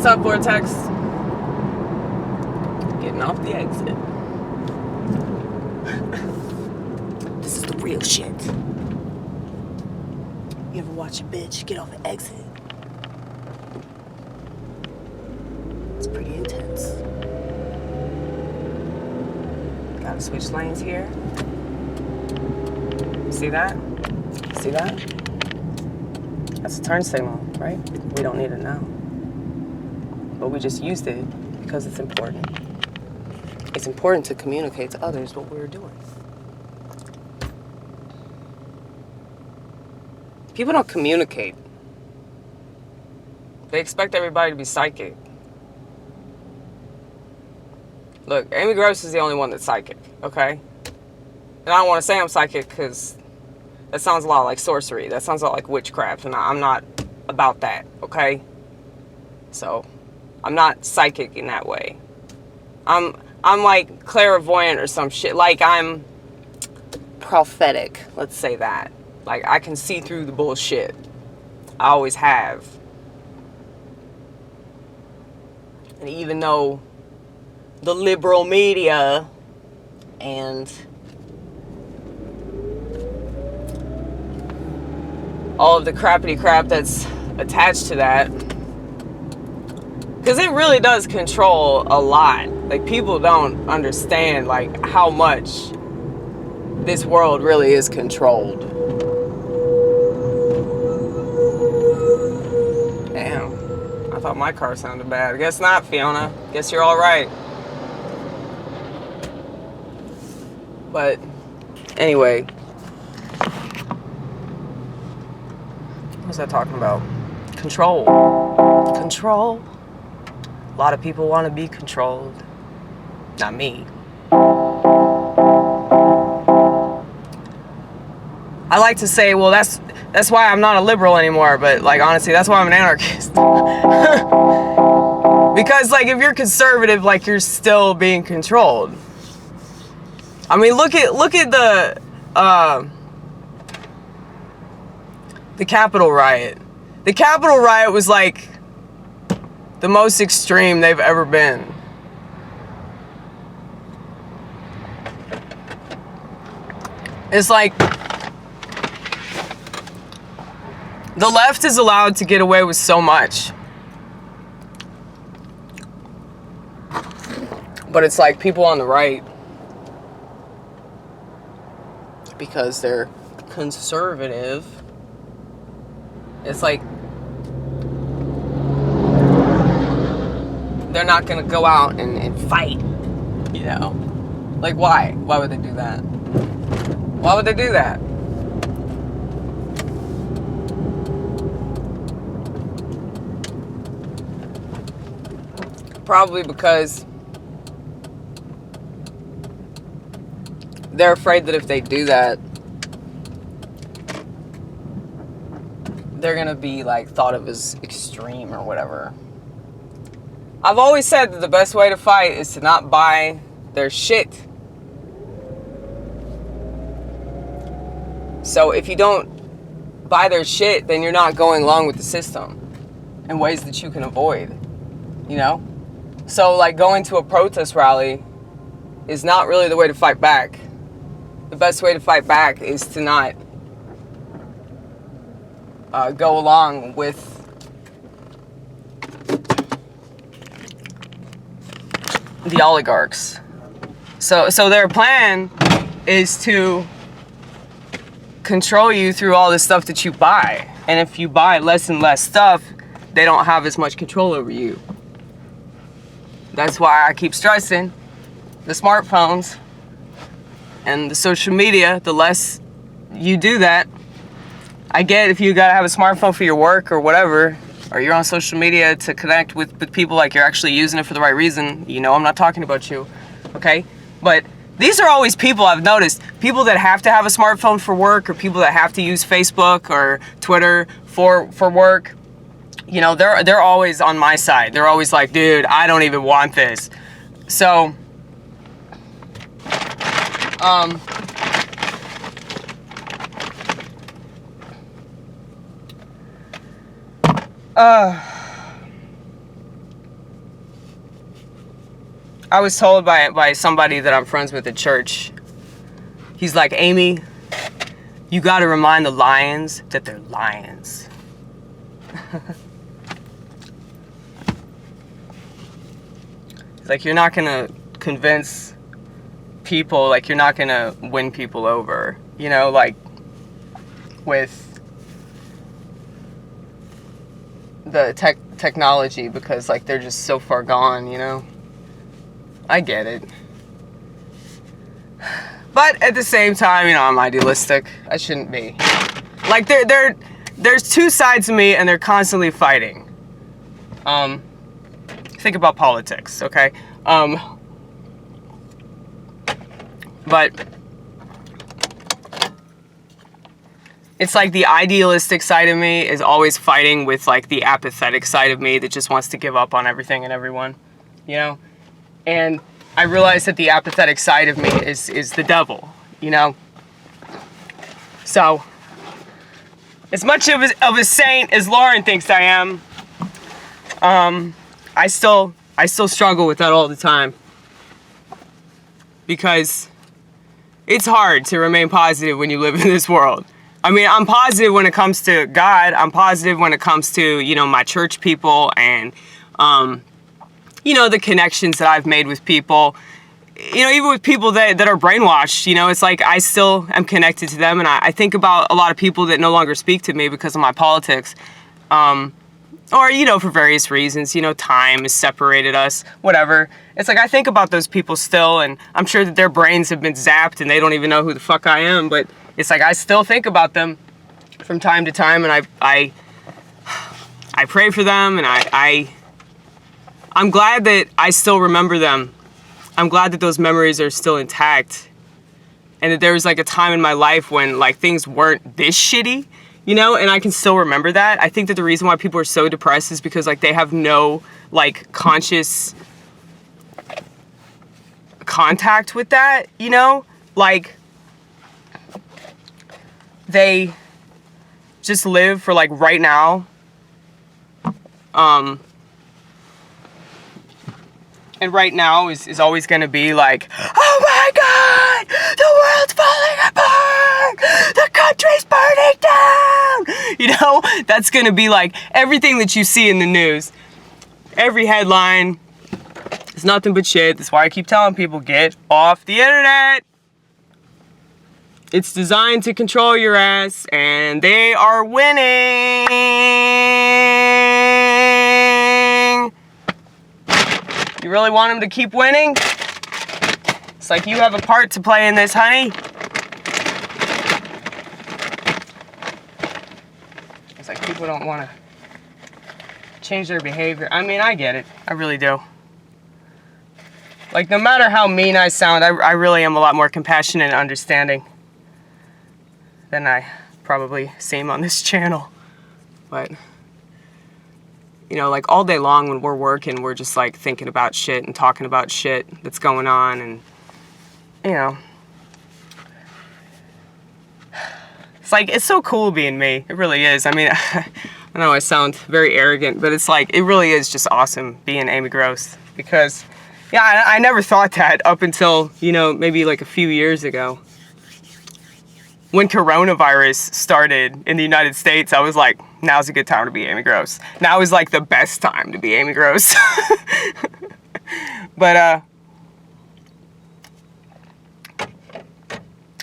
What's up, Vortex? Getting off the exit. This is the real shit. You ever watch a bitch get off an exit? It's pretty intense. Gotta switch lanes here. See that? See that? That's a turn signal, right? We don't need it now. But we just used it because it's important. It's important to communicate to others what we're doing. People don't communicate. They expect everybody to be psychic. Look, Amy Gross is the only one that's psychic, okay? And I don't want to say I'm psychic because that sounds a lot like sorcery. That sounds a lot like witchcraft, and I'm not about that, okay? So, I'm not psychic in that way. I'm like clairvoyant or some shit. Like, I'm prophetic, let's say that. Like, I can see through the bullshit. I always have. And even though the liberal media and all of the crappity crap that's attached to that, because it really does control a lot. Like, people don't understand, like, how much this world really is controlled. Damn, I thought my car sounded bad. I guess not, Fiona. Guess you're all right. But anyway, what was I talking about? Control. Control. A lot of people want to be controlled. Not me. I like to say, well, that's why I'm not a liberal anymore, but like, honestly, that's why I'm an anarchist. Because like, if you're conservative, like, you're still being controlled. I mean, look at the Capitol riot. The Capitol riot was like the most extreme they've ever been. It's like the left is allowed to get away with so much. But it's like people on the right, because they're conservative, it's like they're not gonna go out and fight, you know? Like, why? Why would they do that? Why would they do that? Probably because they're afraid that if they do that, they're gonna be like thought of as extreme or whatever. I've always said that the best way to fight is to not buy their shit. So if you don't buy their shit, then you're not going along with the system in ways that you can avoid, you know? So like, going to a protest rally is not really the way to fight back. The best way to fight back is to not go along with the oligarchs. So their plan is to control you through all the stuff that you buy. And if you buy less and less stuff, they don't have as much control over you. That's why I keep stressing the smartphones and the social media. The less you do that, I get if you gotta have a smartphone for your work or whatever, or you're on social media to connect with people, like you're actually using it for the right reason. You know, I'm not talking about you, okay? But these are always people I've noticed. People that have to have a smartphone for work, or people that have to use Facebook or Twitter for work. You know, they're always on my side. They're always like, dude, I don't even want this. So, I was told by somebody that I'm friends with at church, he's like, Amy, you gotta remind the lions that they're lions. It's like, you're not gonna convince people, like, you're not gonna win people over, you know, like, with the technology, because, like, they're just so far gone, you know. I get it. But at the same time, you know, I'm idealistic. I shouldn't be. Like, there's two sides of me, and they're constantly fighting. Think about politics, okay? But it's like the idealistic side of me is always fighting with, like, the apathetic side of me that just wants to give up on everything and everyone, you know? And I realize that the apathetic side of me is the devil, you know? So, as much of a saint as Lauren thinks I am, I still struggle with that all the time. Because it's hard to remain positive when you live in this world. I mean, I'm positive when it comes to God. I'm positive when it comes to, you know, my church people and, you know, the connections that I've made with people. You know, even with people that are brainwashed, you know, it's like I still am connected to them. And I think about a lot of people that no longer speak to me because of my politics. Or, you know, for various reasons, you know, time has separated us, whatever. It's like I think about those people still, and I'm sure that their brains have been zapped and they don't even know who the fuck I am, but it's like I still think about them from time to time, and I pray for them, and I'm glad that I still remember them. I'm glad that those memories are still intact, and that there was like a time in my life when like things weren't this shitty, you know, and I can still remember that. I think that the reason why people are so depressed is because like they have no like conscious contact with that, you know, like they just live for like right now. And right now is always going to be like, oh my God, the world's falling apart, the country's burning down. You know, that's going to be like everything that you see in the news. Every headline is nothing but shit. That's why I keep telling people, get off the internet. It's designed to control your ass, and they are winning. You really want them to keep winning? It's like you have a part to play in this, honey. It's like people don't want to change their behavior. I mean, I get it. I really do. Like, no matter how mean I sound, I really am a lot more compassionate and understanding than I probably seem on this channel. But you know, like all day long when we're working, we're just like thinking about shit and talking about shit that's going on, and you know, it's like, it's so cool being me. It really is. I mean, I know I sound very arrogant, but it's like, it really is just awesome being Amy Gross, because yeah, I never thought that up until, you know, maybe like a few years ago. When coronavirus started in the United States, I was like, now's a good time to be Amy Gross. Now is like the best time to be Amy Gross. But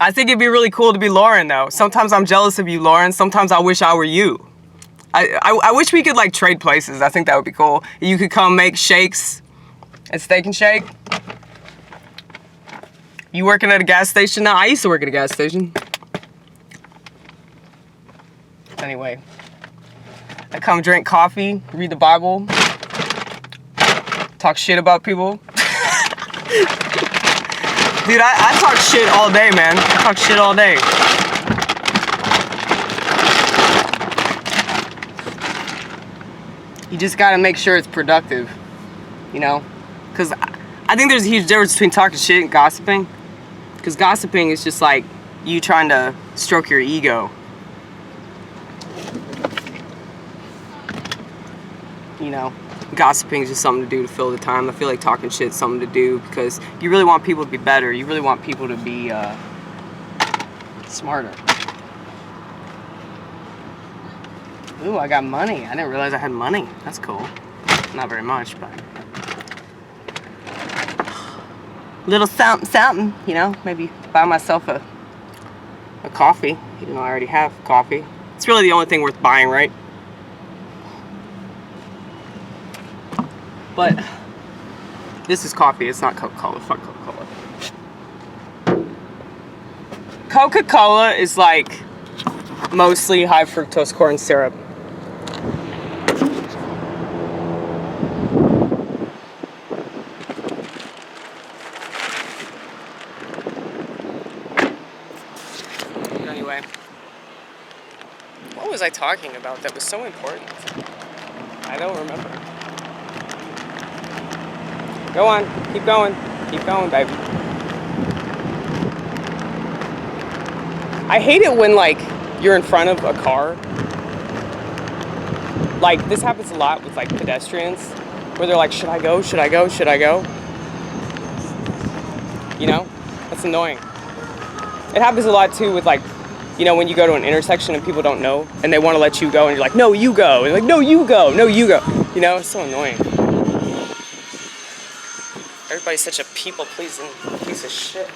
I think it'd be really cool to be Lauren, though. Sometimes I'm jealous of you, Lauren. Sometimes I wish I were you. I wish we could like trade places. I think that would be cool. You could come make shakes at Steak and Shake. You working at a gas station now? I used to work at a gas station. Anyway, I come drink coffee, read the Bible, talk shit about people. Dude, I talk shit all day, man. I talk shit all day. You just gotta make sure it's productive, you know? Because I think there's a huge difference between talking shit and gossiping. Because gossiping is just like you trying to stroke your ego. you know, gossiping is just something to do to fill the time. I feel like talking shit is something to do because you really want people to be better. You really want people to be smarter. Ooh, I got money. I didn't realize I had money. That's cool. Not very much, but little something, something, you know, maybe buy myself a coffee, even though I already have coffee. It's really the only thing worth buying, right? But this is coffee, it's not Coca-Cola. Fuck Coca-Cola. Coca-Cola is like mostly high fructose corn syrup. Anyway, what was I talking about that was so important? I don't remember. Go on, keep going, baby. I hate it when, like, you're in front of a car. Like, this happens a lot with, like, pedestrians, where they're like, should I go, should I go, should I go? You know, that's annoying. It happens a lot, too, with, like, you know, when you go to an intersection and people don't know, and they want to let you go, and you're like, no, you go. And like, no, you go. No, you go. You know, it's so annoying. Everybody's such a people-pleasing piece of shit.